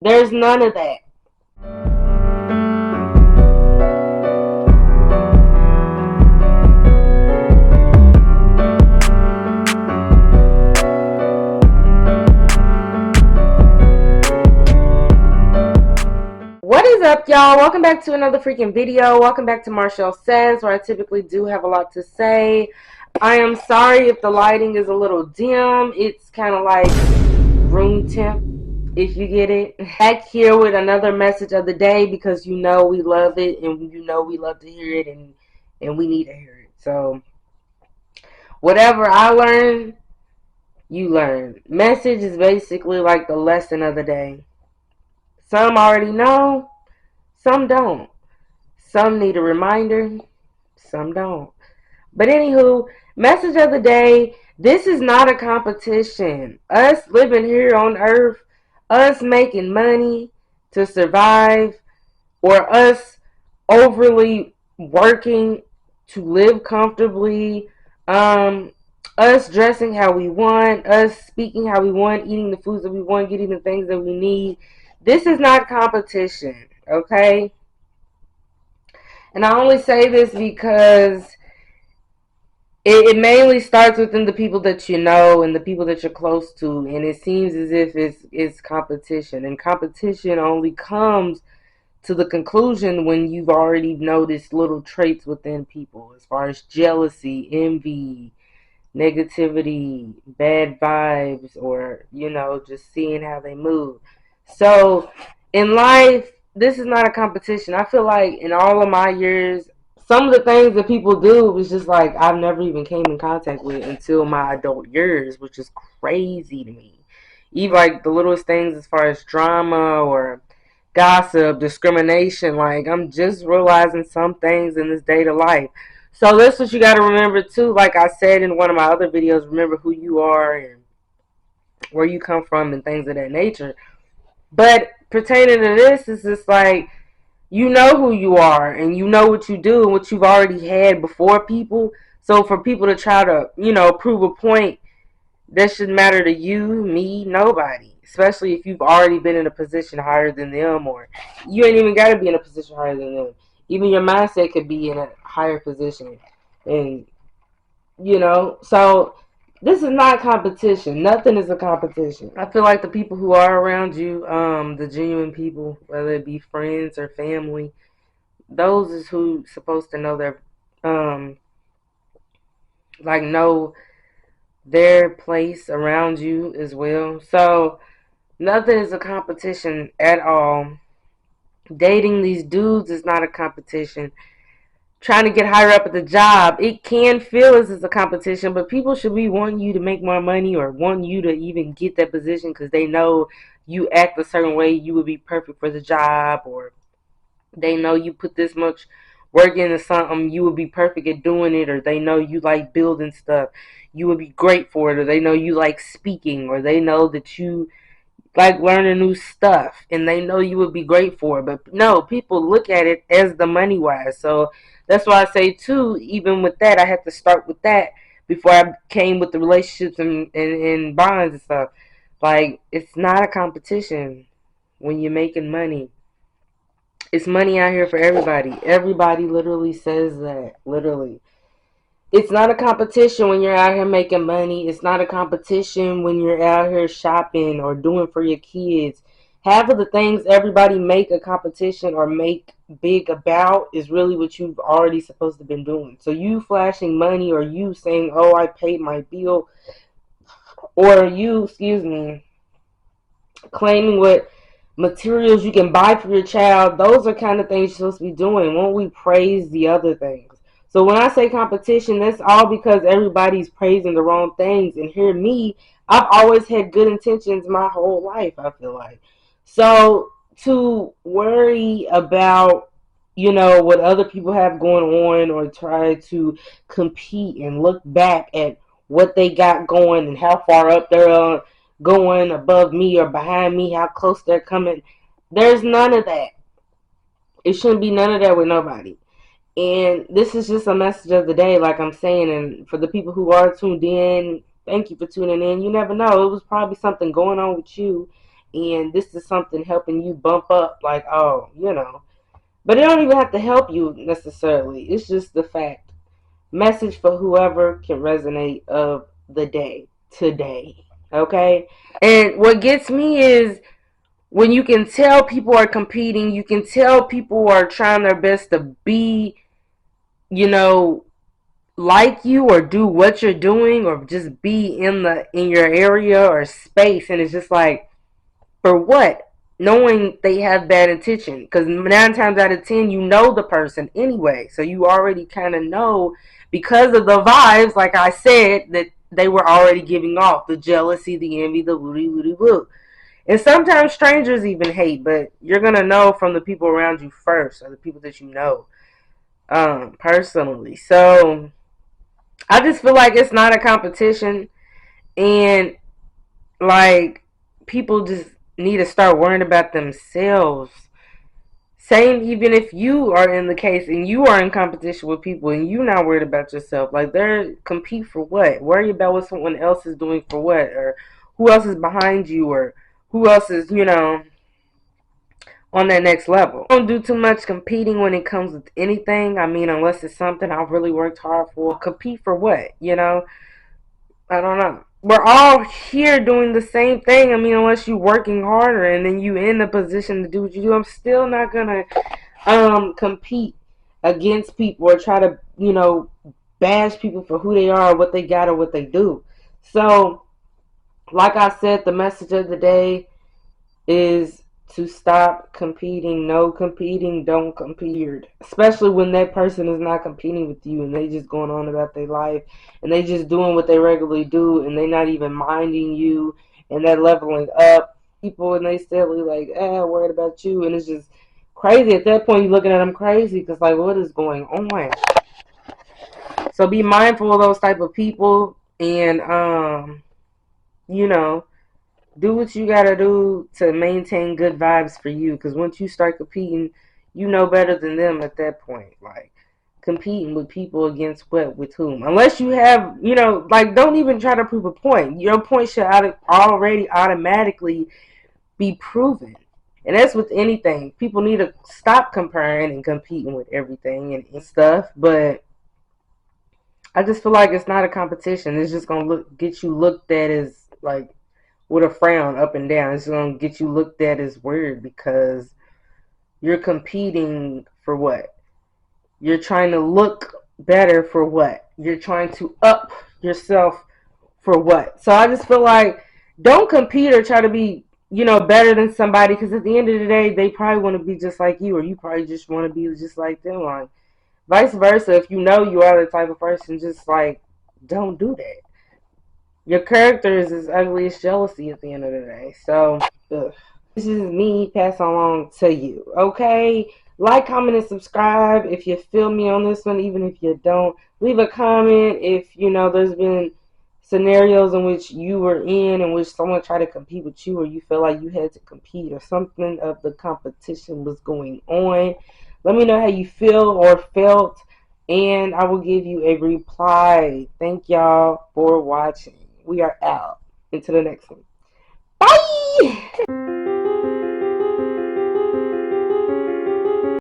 There's none of that. What is up, y'all? Welcome back to another freaking video. Welcome back to Marshall Says, where I typically do have a lot to say. I am sorry if the lighting is a little dim. It's kind of like room temp, if you get it. Back here with another message of the day because you know we love it and you know we love to hear it and we need to hear it. So whatever I learn, you learn. Message is basically like the lesson of the day. Some already know, some don't. Some need a reminder, some don't. But anywho, message of the day, this is not a competition. Us living here on earth, us making money to survive, or us overly working to live comfortably, us dressing how we want, us speaking how we want, eating the foods that we want, getting the things that we need. This is not competition, okay? And I only say this because it mainly starts within the people that you know and the people that you're close to, and it seems as if it's competition. And competition only comes to the conclusion when you've already noticed little traits within people as far as jealousy, envy, negativity, bad vibes, or, just seeing how they move. So in life, this is not a competition. I feel like in all of my years, some of the things that people do was just like I've never even came in contact with until my adult years, which is crazy to me. Even like the littlest things as far as drama or gossip, discrimination, like I'm just realizing some things in this day to life. So that's what you got to remember too. Like I said in one of my other videos, remember who you are and where you come from and things of that nature. But pertaining to this, it's just like you know who you are and you know what you do and what you've already had before people. So for people to try to, prove a point, that shouldn't matter to you, me, nobody. Especially if you've already been in a position higher than them, or you ain't even got to be in a position higher than them. Even your mindset could be in a higher position. And, so this is not competition. Nothing is a competition. I feel like the people who are around you, the genuine people, whether it be friends or family, those is who supposed to know their, know their place around you as well. So nothing is a competition at all. Dating these dudes is not a competition. Trying to get higher up at the job, it can feel as it's a competition, but people should be wanting you to make more money or want you to even get that position because they know you act a certain way, you would be perfect for the job, or they know you put this much work into something, you would be perfect at doing it, or they know you like building stuff, you would be great for it, or they know you like speaking, or they know that you like learning new stuff and they know you would be great for it. But no, people look at it as the money wise. So that's why I say too, even with that, I had to start with that before I came with the relationships and bonds and stuff. Like, it's not a competition when you're making money. It's money out here for everybody. Everybody literally says that. Literally. It's not a competition when you're out here making money. It's not a competition when you're out here shopping or doing for your kids. Half of the things everybody make a competition or make big about is really what you've already supposed to been doing. So you flashing money or you saying, oh, I paid my bill, or you, claiming what materials you can buy for your child, those are kind of things you're supposed to be doing. Won't we praise the other things? So when I say competition, that's all because everybody's praising the wrong things. And hear me, I've always had good intentions my whole life, I feel like. So to worry about, what other people have going on or try to compete and look back at what they got going and how far up they're going above me or behind me, how close they're coming. There's none of that. It shouldn't be none of that with nobody. And this is just a message of the day, like I'm saying. And for the people who are tuned in, thank you for tuning in. You never know. It was probably something going on with you. and this is something helping you bump up, like, oh, but it don't even have to help you necessarily. It's just the fact. Message for whoever can resonate of the day today. Okay? And what gets me is when you can tell people are competing, you can tell people are trying their best to be, you know, like you or do what you're doing or just be in your area or space, and it's just like, for what? Knowing they have bad intention, because 9 times out of 10 you know the person anyway, so you already kind of know because of the vibes, like I said, that they were already giving off the jealousy, the envy, the woody woody woo. And sometimes strangers even hate, but you're gonna know from the people around you first, or the people that you know personally. So I just feel like it's not a competition, and like people just need to start worrying about themselves. Same, even if you are in the case and you are in competition with people and you not worried about yourself, like they're compete for what? Worry about what someone else is doing for what, or who else is behind you, or who else is on that next level. Don't do too much competing when it comes with anything. I mean, unless it's something I've really worked hard for. Compete for what? I don't know. We're all here doing the same thing. I mean, unless you're working harder and then you in the position to do what you do, I'm still not gonna compete against people or try to bash people for who they are, what they got, or what they do. So, like I said, the message of the day is to stop competing. No competing, don't compete. Especially when that person is not competing with you and they just going on about their life and they just doing what they regularly do and they not even minding you, and they're leveling up people and they still like, worried about you, and it's just crazy. At that point, you're looking at them crazy because like, what is going on? So be mindful of those type of people, and do what you gotta do to maintain good vibes for you. Because once you start competing, you know better than them at that point. Like competing with people against what, with whom? Unless you have, like don't even try to prove a point. Your point should already automatically be proven. And that's with anything. People need to stop comparing and competing with everything and stuff. But I just feel like it's not a competition. It's just gonna get you looked at as like with a frown up and down. It's gonna get you looked at as weird because you're competing for what? You're trying to look better for what? You're trying to up yourself for what? So I just feel like don't compete or try to be, better than somebody, because at the end of the day, they probably want to be just like you, or you probably just want to be just like them. Like vice versa, if you know you are the type of person, just like don't do that. Your character is as ugly as jealousy at the end of the day. So, this is me passing along to you. Okay? Like, comment, and subscribe if you feel me on this one, even if you don't. Leave a comment if, there's been scenarios in which you were in which someone tried to compete with you, or you feel like you had to compete, or something of the competition was going on. Let me know how you feel or felt, and I will give you a reply. Thank y'all for watching. We are out. Into the next one. Bye!